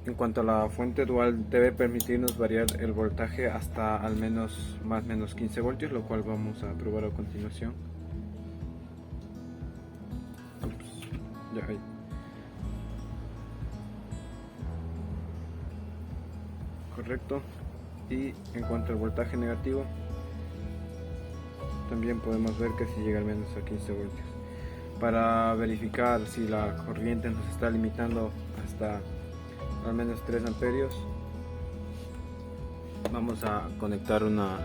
En cuanto a la fuente dual, debe permitirnos variar el voltaje hasta al menos más o menos 15 voltios, lo cual vamos a probar a continuación. Ups, ya ahí. Correcto. Y en cuanto al voltaje negativo, también podemos ver que si llega al menos a 15 voltios. Para verificar si la corriente nos está limitando hasta al menos 3 amperios, vamos a conectar una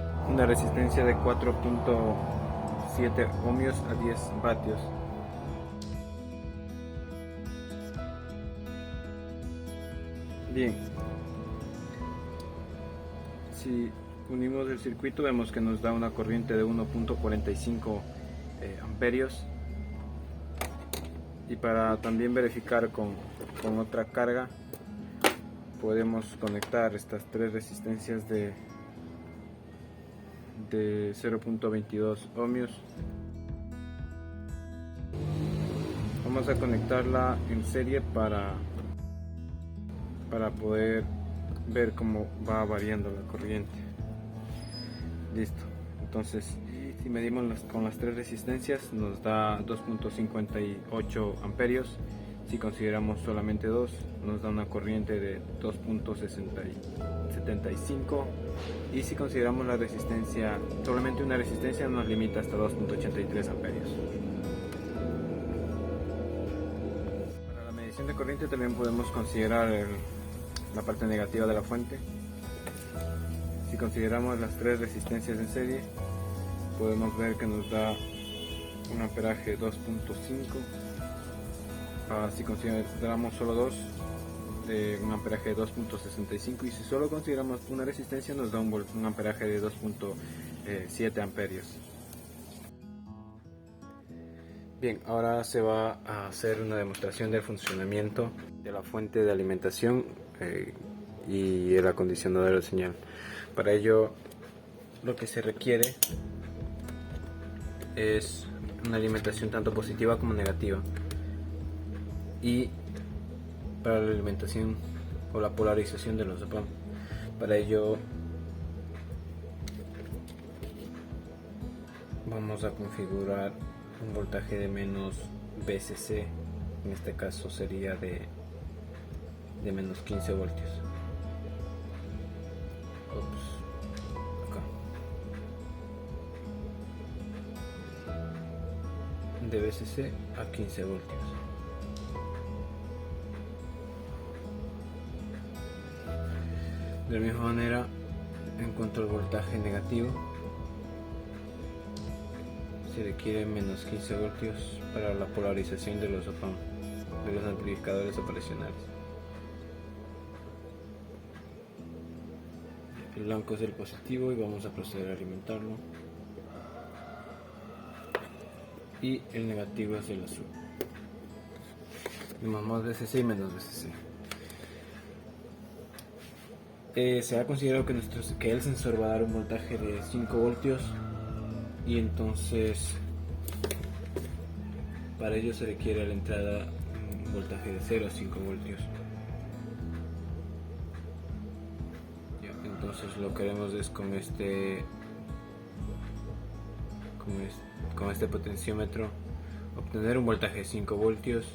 resistencia de 4.7 ohmios a 10 vatios. Bien, si unimos el circuito vemos que nos da una corriente de 1.45 amperios. Y para también verificar con otra carga, podemos conectar estas tres resistencias de 0.22 ohmios. Vamos a conectarla en serie para poder ver cómo va variando la corriente. Listo. Entonces, si medimos con las tres resistencias, nos da 2.58 amperios. Si consideramos solamente dos, nos da una corriente de 2.75, y si consideramos la resistencia, solamente una resistencia, nos limita hasta 2.83 amperios. Para la medición de corriente también podemos considerar la parte negativa de la fuente. Si consideramos las tres resistencias en serie, podemos ver que nos da un amperaje 2.5. Si consideramos solo dos, de un amperaje de 2.65, y si solo consideramos una resistencia, nos da un amperaje de 2.7 amperios. Bien, ahora se va a hacer una demostración del funcionamiento de la fuente de alimentación y el acondicionador de señal. Para ello, lo que se requiere es una alimentación tanto positiva como negativa. Y para la alimentación o la polarización de los op-amp, para ello vamos a configurar un voltaje de menos VCC. En este caso sería de menos 15 voltios. Acá. De VCC a 15 voltios. De la misma manera, en cuanto al voltaje negativo, se requiere menos 15 voltios para la polarización de los op-amp, de los amplificadores operacionales. El blanco es el positivo y vamos a proceder a alimentarlo, y el negativo es el azul. Tenemos más VCC y menos VCC. Se ha considerado que el sensor va a dar un voltaje de 5 voltios, y entonces para ello se requiere a la entrada un voltaje de 0 a 5 voltios. Entonces lo que haremos es con este potenciómetro obtener un voltaje de 5 voltios,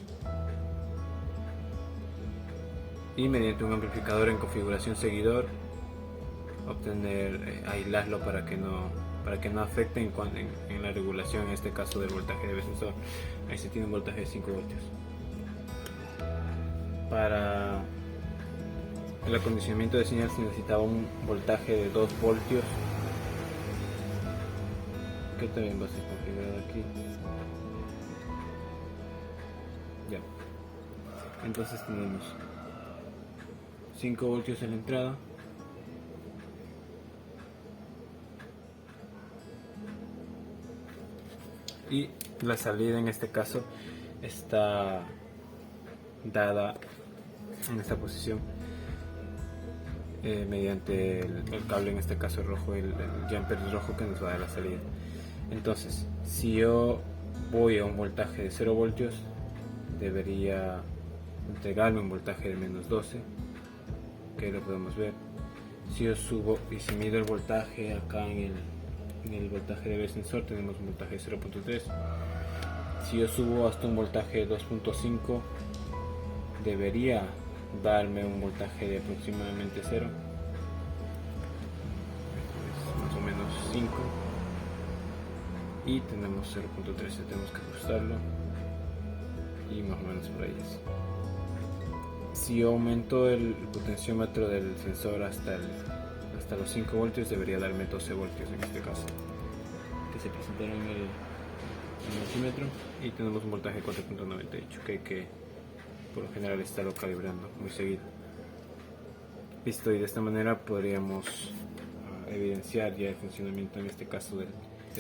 y mediante un amplificador en configuración seguidor aislarlo para que no afecte en la regulación, en este caso del voltaje del sensor. Ahí se tiene un voltaje de 5 voltios. Para el acondicionamiento de señal se necesitaba un voltaje de 2 voltios, que también va a ser configurado aquí. Ya. Entonces tenemos 5 voltios en la entrada, y la salida en este caso está dada en esta posición mediante el cable, en este caso rojo, el jumper rojo que nos va a dar la salida. Entonces, si yo voy a un voltaje de 0 voltios, debería entregarme un voltaje de menos 12, que lo podemos ver. Si yo subo y si mido el voltaje acá en el voltaje de sensor, tenemos un voltaje de 0.3. Si yo subo hasta un voltaje de 2.5, debería darme un voltaje de aproximadamente 0, más o menos 5, y tenemos 0.13, tenemos que ajustarlo y más o menos por ahí es. Si yo aumento el potenciómetro del sensor hasta los 5 voltios, debería darme 12 voltios en este caso, que se presentaron en el multímetro, y tenemos un voltaje de 4.98 que por lo general estarlo calibrando muy seguido. Listo, y de esta manera podríamos evidenciar ya el funcionamiento en este caso de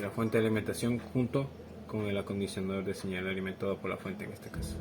la fuente de alimentación junto con el acondicionador de señal alimentado por la fuente en este caso.